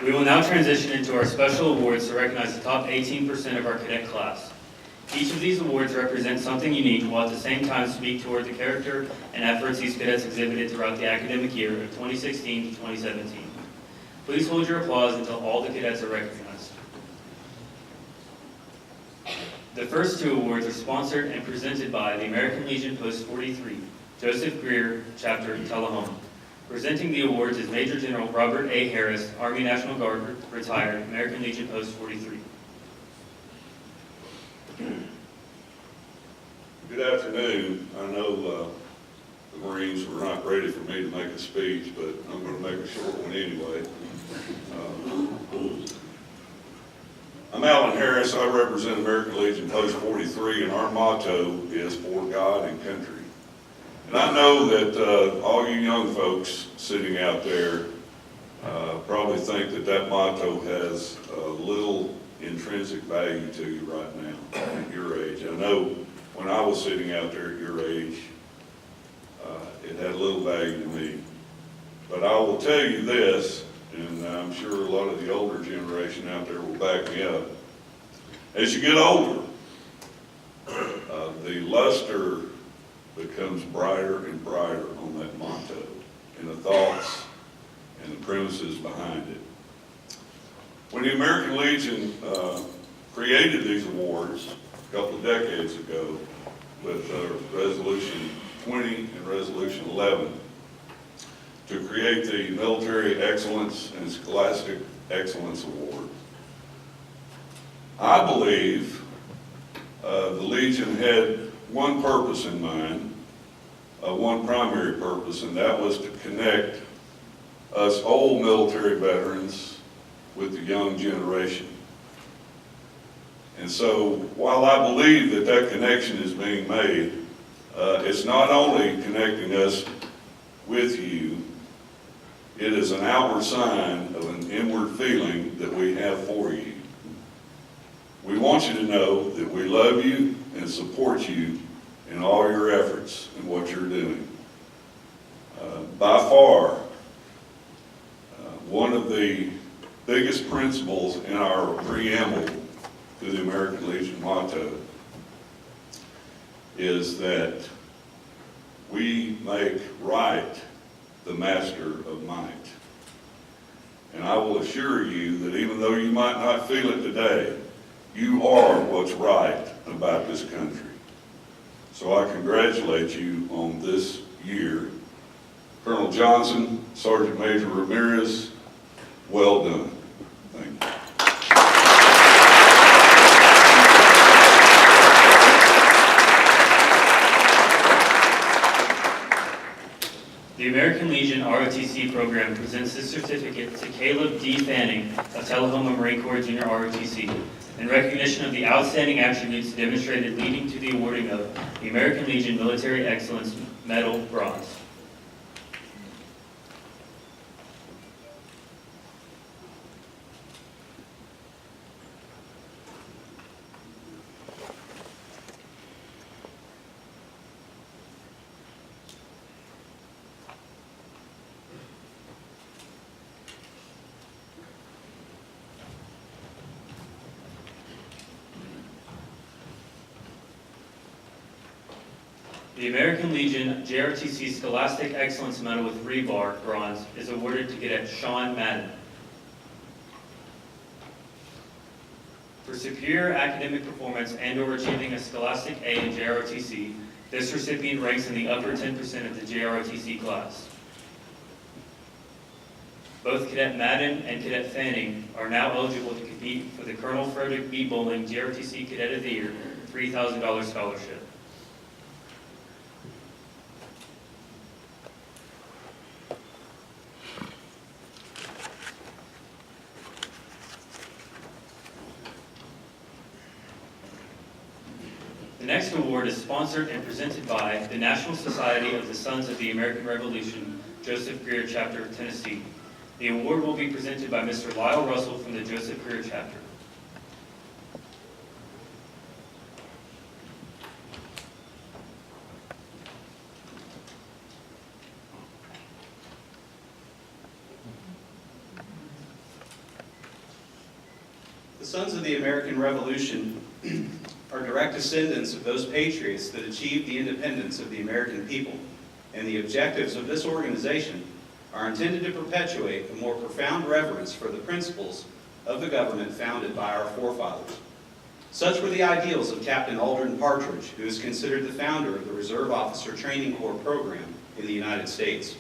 We will now transition into our special awards to recognize the top 18% of our cadet class. Each of these awards represents something unique while at the same time speak toward the character and efforts these cadets exhibited throughout the academic year of 2016 to 2017. Please hold your applause until all the cadets are recognized. The first two awards are sponsored and presented by the American Legion Post 43, Joseph Greer, Chapter, Tullahoma. Presenting the awards is Major General Robert A. Harris, Army National Guard, retired, American Legion Post 43. Good afternoon. I know the Marines were not ready for me to make a speech, but I'm going to make a short one anyway. I'm Alan Harris. I represent American Legion Post 43, and our motto is for God and country. And I know that all you young folks sitting out there probably think that that motto has little intrinsic value to you right now at your age. I know when I was sitting out there at your age, it had little value to me. But I will tell you this, and I'm sure a lot of the older generation out there will back me up. As you get older, the luster becomes brighter and brighter on that motto and the thoughts and the premises behind it. When the American Legion created these awards a couple of decades ago with Resolution 20 and Resolution 11 to create the Military Excellence and Scholastic Excellence Award, I believe the Legion had one purpose in mind, one primary purpose, and that was to connect us old military veterans with the young generation. And so while I believe that that connection is being made, it's not only connecting us with you, it is an outward sign of an inward feeling that we have for you. We want you to know that we love you and support you in all your efforts and what you're doing. By far, one of the biggest principles in our preamble to the American Legion motto is that we make right the master of might. And I will assure you that even though you might not feel it today, you are what's right about this country. So I congratulate you on this year. Colonel Johnson, Sergeant Major Ramirez, well done. Thank you. The American Legion ROTC program presents this certificate to Caleb D. Fanning of Tullahoma Marine Corps Junior ROTC in recognition of the outstanding attributes demonstrated leading to the awarding of the American Legion Military Excellence Medal Bronze. The American Legion JRTC Scholastic Excellence Medal with Rebar Bronze is awarded to Cadet Sean Madden. For superior academic performance and/or achieving a Scholastic A in JROTC, this recipient ranks in the upper 10% of the JROTC class. Both Cadet Madden and Cadet Fanning are now eligible to compete for the Colonel Frederick B. Bowling JROTC Cadet of the Year $3,000 scholarship. The next award is sponsored and presented by the National Society of the Sons of the American Revolution, Joseph Greer Chapter, Tennessee. The award will be presented by Mr. Lyle Russell from the Joseph Greer Chapter. Sons of the American Revolution are direct descendants of those patriots that achieved the independence of the American people, and the objectives of this organization are intended to perpetuate a more profound reverence for the principles of the government founded by our forefathers. Such were the ideals of Captain Aldrin Partridge, who is considered the founder of the Reserve Officer Training Corps program in the United States.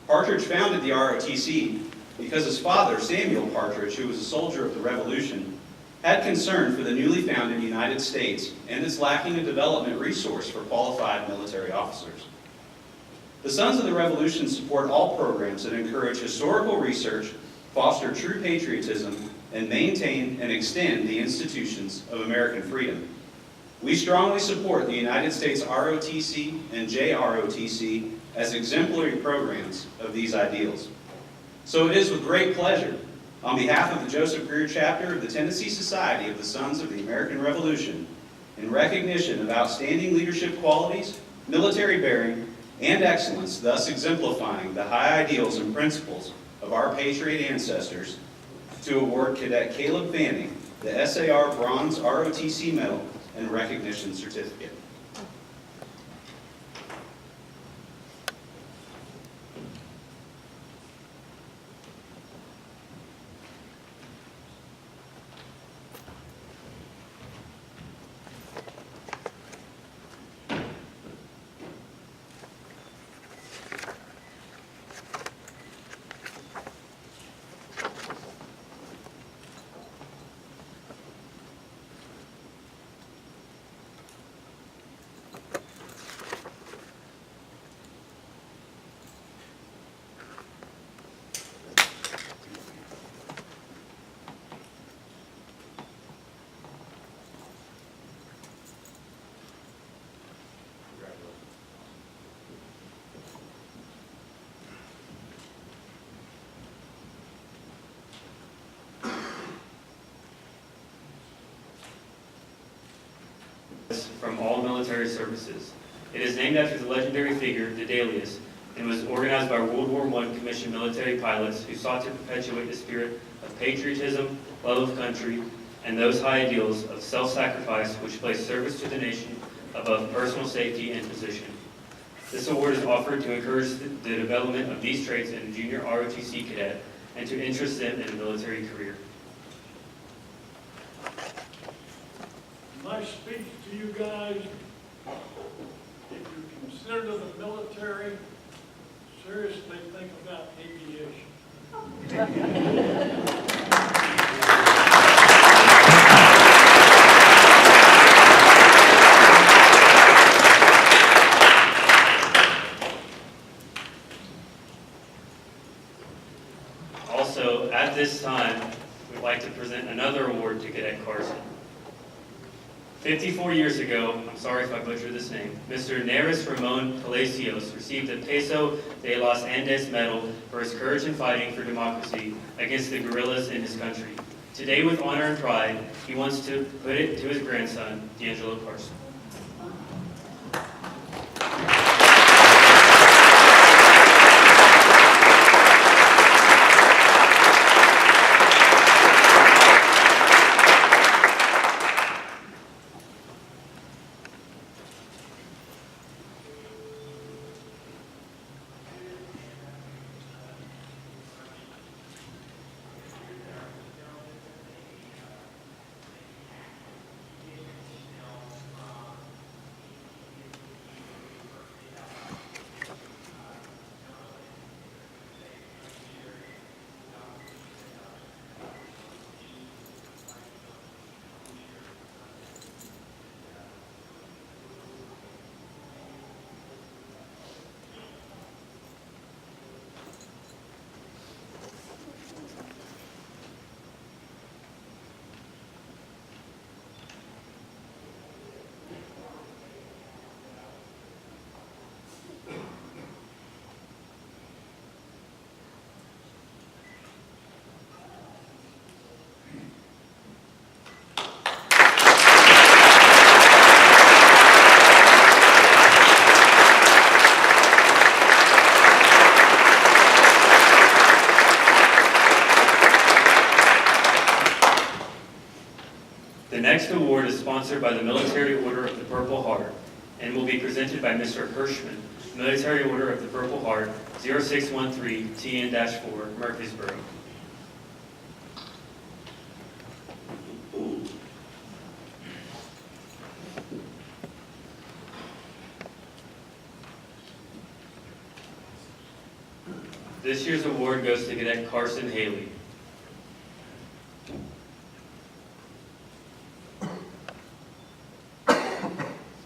Partridge founded the ROTC because his father, Samuel Partridge, who was a soldier of the Revolution, had concern for the newly founded United States and its lacking a development resource for qualified military officers. The Sons of the Revolution support all programs that encourage historical research, foster true patriotism, and maintain and extend the institutions of American freedom. We strongly support the United States ROTC and JROTC as exemplary programs of these ideals. So it is with great pleasure, on behalf of the Joseph Greer chapter of the Tennessee Society of the Sons of the American Revolution, in recognition of outstanding leadership qualities, military bearing, and excellence, thus exemplifying the high ideals and principles of our patriot ancestors, to award Cadet Caleb Fanning the SAR Bronze ROTC Medal and Recognition Certificate. From all military services. It is named after the legendary figure, Dedalius, and was organized by World War I commissioned military pilots who sought to perpetuate the spirit of patriotism, love of country, and those high ideals of self-sacrifice which place service to the nation above personal safety and position. This award is offered to encourage the development of these traits in a junior ROTC cadet and to interest them in a military career. My speech to you guys, if you consider the military, seriously think about aviation. Also, at this time, we'd like to present another award to Cadet Carson. 54 years ago, I'm sorry if I butchered this name, Mr. Neris Ramon Palacios received the Peso de los Andes Medal for his courage in fighting for democracy against the guerrillas in his country. Today, with honor and pride, he wants to put it to his grandson, D'Angelo Carson. The next award is sponsored by the Military Order of the Purple Heart and will be presented by Mr. Hirschman, Military Order of the Purple Heart, 0613 TN-4, Murfreesboro. This year's award goes to Cadet Carson Haley.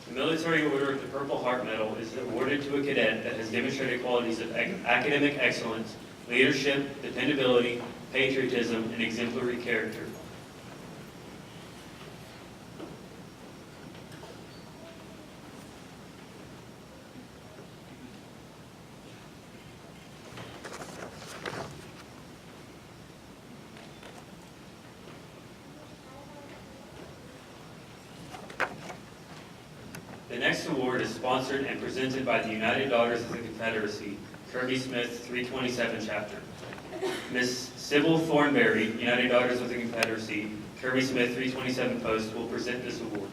The Military Order of the Purple Heart Medal is awarded to a cadet that has demonstrated qualities of academic excellence, leadership, dependability, patriotism, and exemplary character. The next award is sponsored and presented by the United Daughters of the Confederacy, Kirby Smith 327 chapter. Ms. Sybil Thornberry, United Daughters of the Confederacy, Kirby Smith 327 post, will present this award.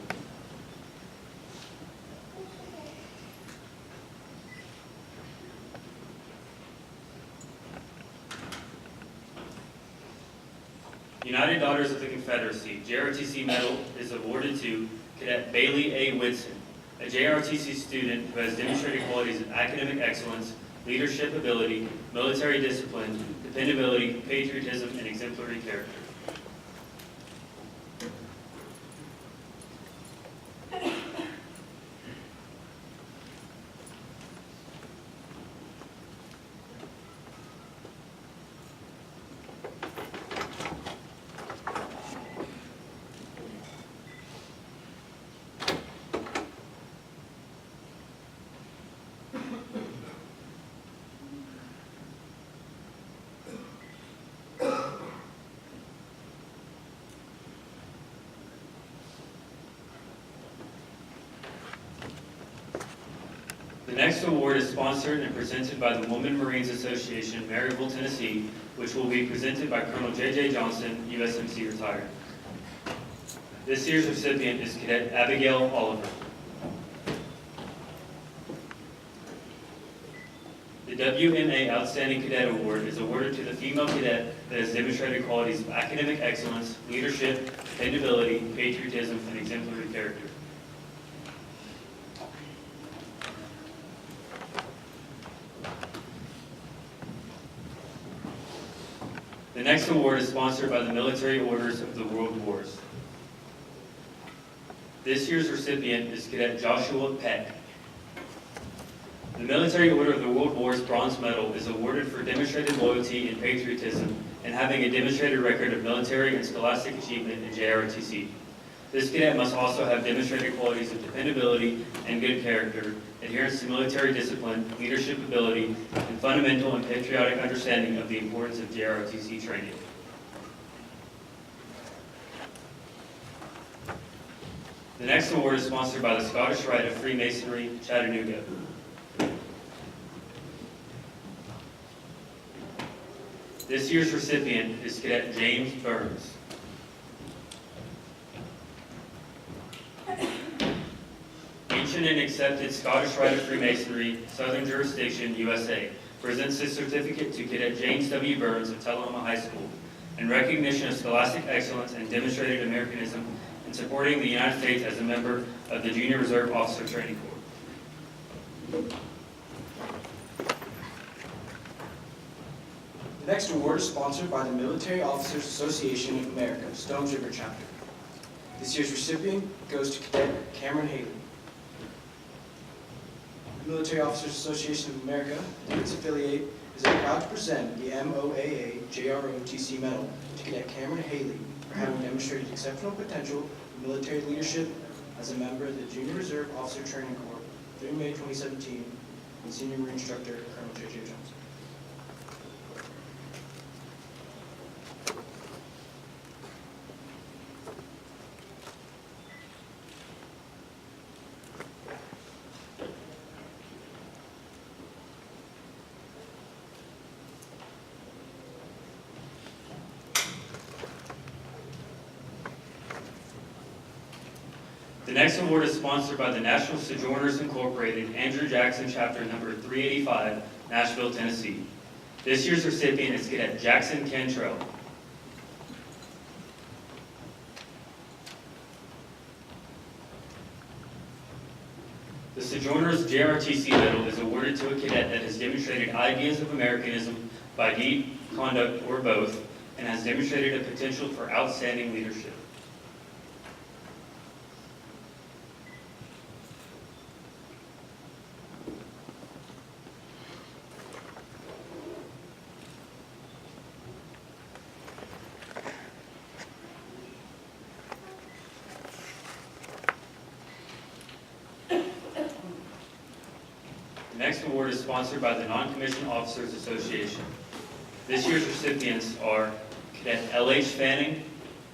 United Daughters of the Confederacy, JROTC medal is awarded to Cadet Bailey A. Whitson, a JROTC student who has demonstrated qualities of academic excellence, leadership ability, military discipline, dependability, patriotism, and exemplary character. The next award is sponsored and presented by the Women Marines Association, Maryville, Tennessee, which will be presented by Colonel J.J. Johnson, USMC retired. This year's recipient is Cadet Abigail Oliver. The WMA Outstanding Cadet Award is awarded to the female cadet that has demonstrated qualities of academic excellence, leadership, dependability, patriotism, and exemplary character. The next award is sponsored by the Military Orders of the World Wars. This year's recipient is Cadet Joshua Peck. The Military Order of the World Wars Bronze Medal is awarded for demonstrated loyalty and patriotism and having a demonstrated record of military and scholastic achievement in JROTC. This cadet must also have demonstrated qualities of dependability and good character, adherence to military discipline, leadership ability, and fundamental and patriotic understanding of the importance of JROTC training. The next award is sponsored by the Scottish Rite of Freemasonry, Chattanooga. This year's recipient is Cadet James Burns. Ancient and accepted Scottish Rite of Freemasonry, Southern Jurisdiction, USA, presents this certificate to Cadet James W. Burns of Tullahoma High School in recognition of scholastic excellence and demonstrated Americanism in supporting the United States as a member of the Junior Reserve Officer Training Corps. The next award is sponsored by the Military Officers Association of America, Stones River Chapter. This year's recipient goes to Cadet Cameron Haley. The Military Officers Association of America, through its affiliate, is proud to present the MOAA JROTC Medal to Cadet Cameron Haley for having demonstrated exceptional potential in military leadership as a member of the Junior Reserve Officer Training Corps through May 2017, and Senior Marine Instructor Colonel J.J. Johnson. The next award is sponsored by the National Sojourners Incorporated, Andrew Jackson, chapter number 385, Nashville, Tennessee. This year's recipient is Cadet Jackson Cantrell. The Sojourners JRTC Medal is awarded to a cadet that has demonstrated ideas of Americanism by deed, conduct, or both, and has demonstrated a potential for outstanding leadership. The next award is sponsored by the Non-Commissioned Officers Association. This year's recipients are Cadet L.H. Fanning,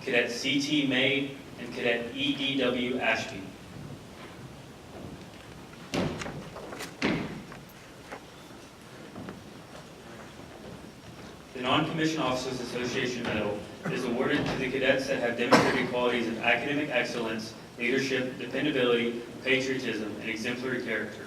Cadet C.T. May, and Cadet E.D.W. Ashby. The Non-Commissioned Officers Association Medal is awarded to the cadets that have demonstrated qualities of academic excellence, leadership, dependability, patriotism, and exemplary character.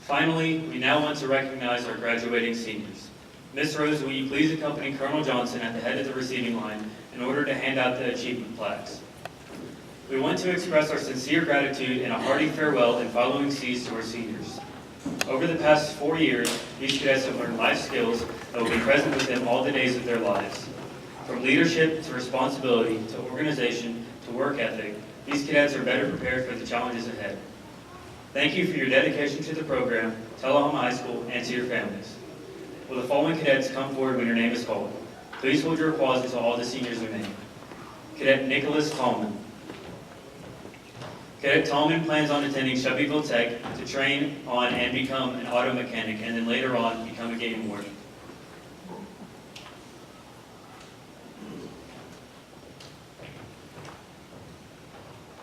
Finally, we now want to recognize our graduating seniors. Ms. Rose, will you please accompany Colonel Johnson at the head of the receiving line in order to hand out the achievement plaques? We want to express our sincere gratitude and a hearty farewell and following seas to our seniors. Over the past 4 years, these cadets have learned life skills that will be present with them all the days of their lives. From leadership to responsibility to organization to work ethic, these cadets are better prepared for the challenges ahead. Thank you for your dedication to the program, Tullahoma High School, and to your families. Will the following cadets come forward when your name is called? Please hold your applause until all the seniors are named. Cadet Nicholas Tallman. Cadet Tallman plans on attending Shelbyville Tech to train on and become an auto mechanic, and then later on become a game warden.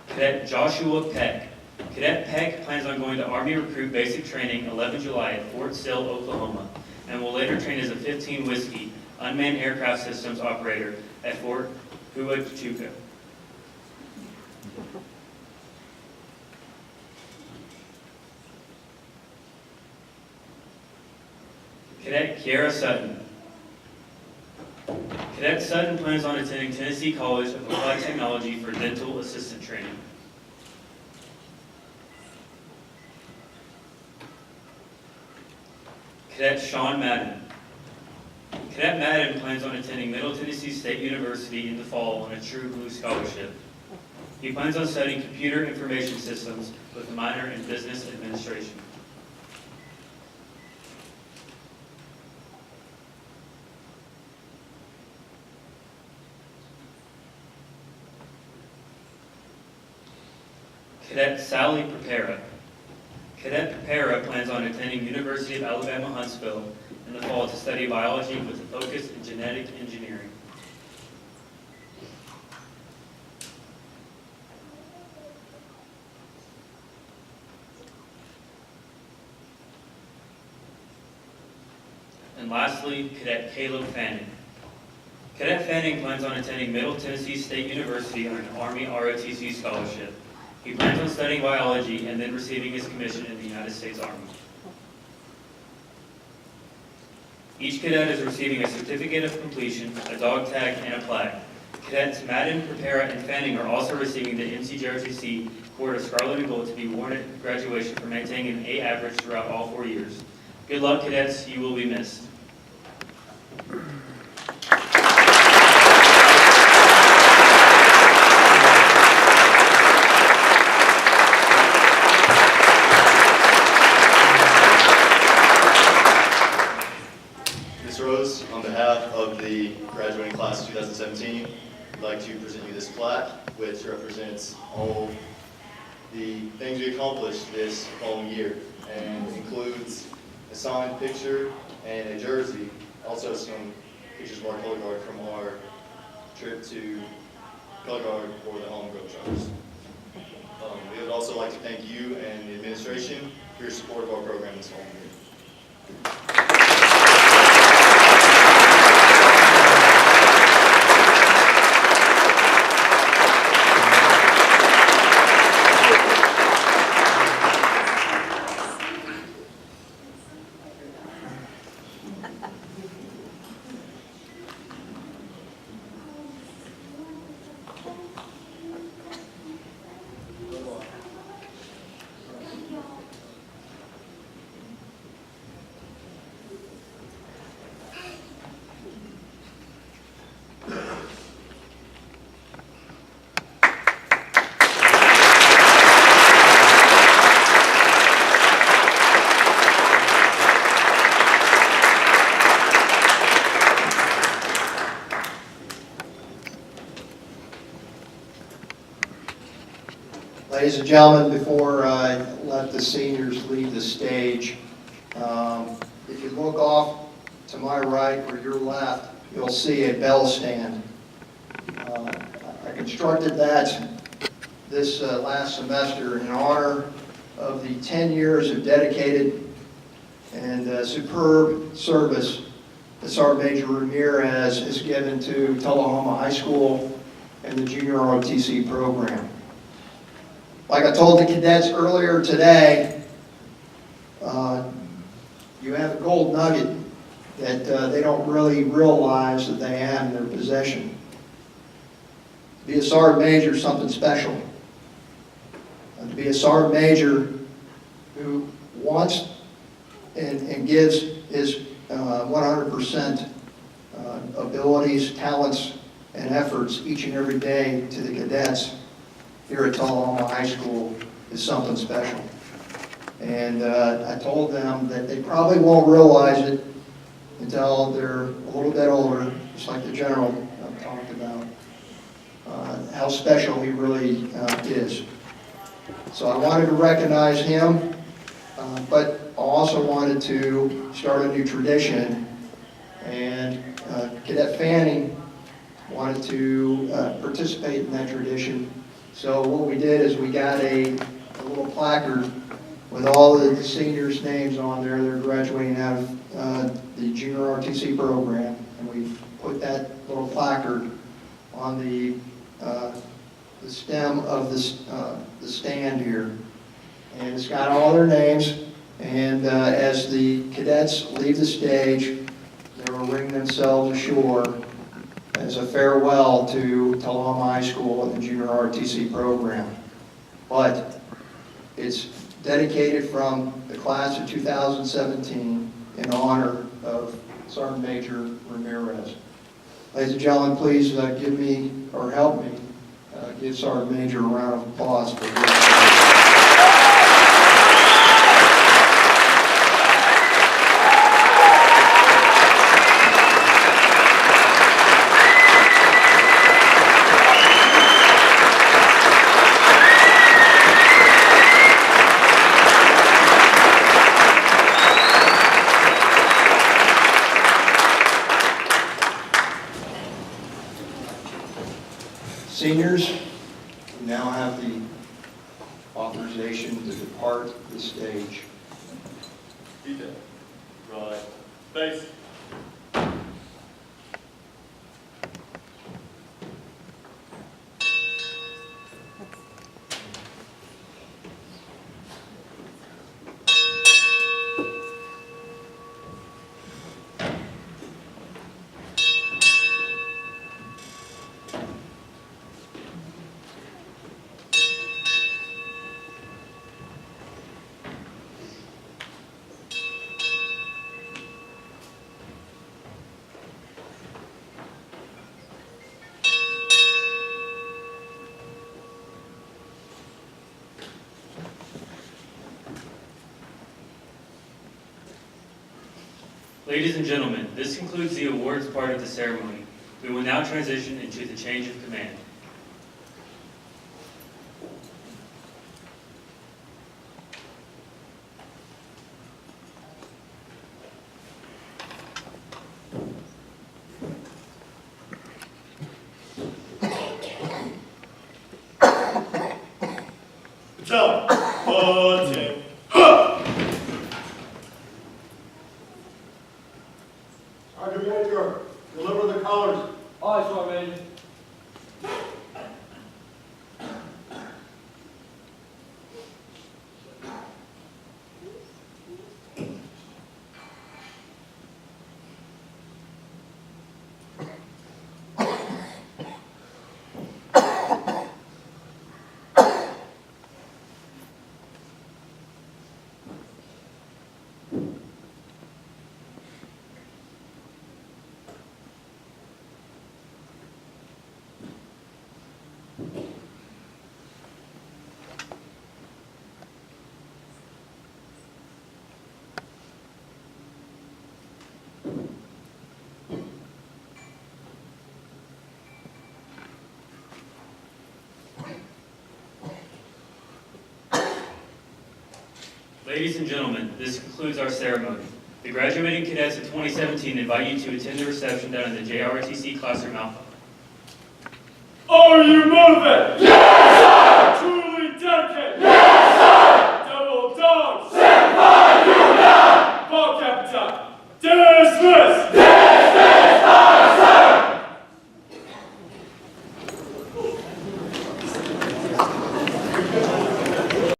Cadet Joshua Peck. Cadet Peck plans on going to Army Recruit Basic Training 11 July at Fort Sill, Oklahoma, and will later train as a 15 Whiskey unmanned aircraft systems operator at Fort Huachuca. Cadet Kiara Sutton. Cadet Sutton plans on attending Tennessee College of Applied Technology for dental assistant training. Cadet Sean Madden. Cadet Madden plans on attending Middle Tennessee State University in the fall on a True Blue Scholarship. He plans on studying computer information systems with a minor in business administration. Cadet Sally Prepera. Cadet Prepera plans on attending University of Alabama Huntsville in the fall to study biology with a focus in genetic engineering. And lastly, Cadet Caleb Fanning. Cadet Fanning plans on attending Middle Tennessee State University on an Army ROTC scholarship. He plans on studying biology and then receiving his commission in the United States Army. Each cadet is receiving a certificate of completion, a dog tag, and a plaque. Cadets Madden, Prepera, and Fanning are also receiving the NCJRTC Cord of Scarlet and Gold to be worn at graduation for maintaining an A average throughout all 4 years. Good luck, cadets. You will be missed. I'd like to present you this plaque, which represents all the things we accomplished this following year, and includes a signed picture and a jersey, also some pictures of our color guard from our trip to color guard for the Holland Grove Tribes. We would also like to thank you and the administration for your support of our program this following year. Ladies and gentlemen, before I let the seniors leave the stage, if you look off to my right or your left, you'll see a bell stand. I constructed that this last semester in honor of the 10 years of dedicated and superb service that Sergeant Major Ramirez has given to Tullahoma High School and the Junior ROTC program. Like I told the cadets earlier today, you have a gold nugget that they don't really realize that they have in their possession. To be a sergeant major is something special. To be a sergeant major who wants and gives his 100% abilities, talents, and efforts each and every day to the cadets here at Tullahoma High School is something special. And I told them that they probably won't realize it until they're a little bit older, just like the general talked about, how special he really is. So I wanted to recognize him, but I also wanted to start a new tradition. And Cadet Fanning wanted to participate in that tradition. So what we did is we got a little placard with all the seniors' names on there. They're graduating out of the Junior ROTC program, and we put that little placard on the stem of the stand here, and it's got all their names. And as the cadets leave the stage, they will ring themselves ashore as a farewell to Tullahoma High School and the Junior ROTC program. But it's dedicated from the class of 2017 in honor of Sergeant Major Ramirez. Ladies and gentlemen, please give me, or help me, give Sergeant Major a round of applause for this. Seniors, you now have the authorization to depart the stage. Right. Face. Ladies and gentlemen, this concludes the awards part of the ceremony. We will now transition into the change of command. Battalion, team. Sergeant Major, deliver the colors. Aye, Sergeant Major. Ladies and gentlemen, this concludes our ceremony. The graduating cadets of 2017 invite you to attend the reception down in the JROTC Classroom Alpha. Are you motivated?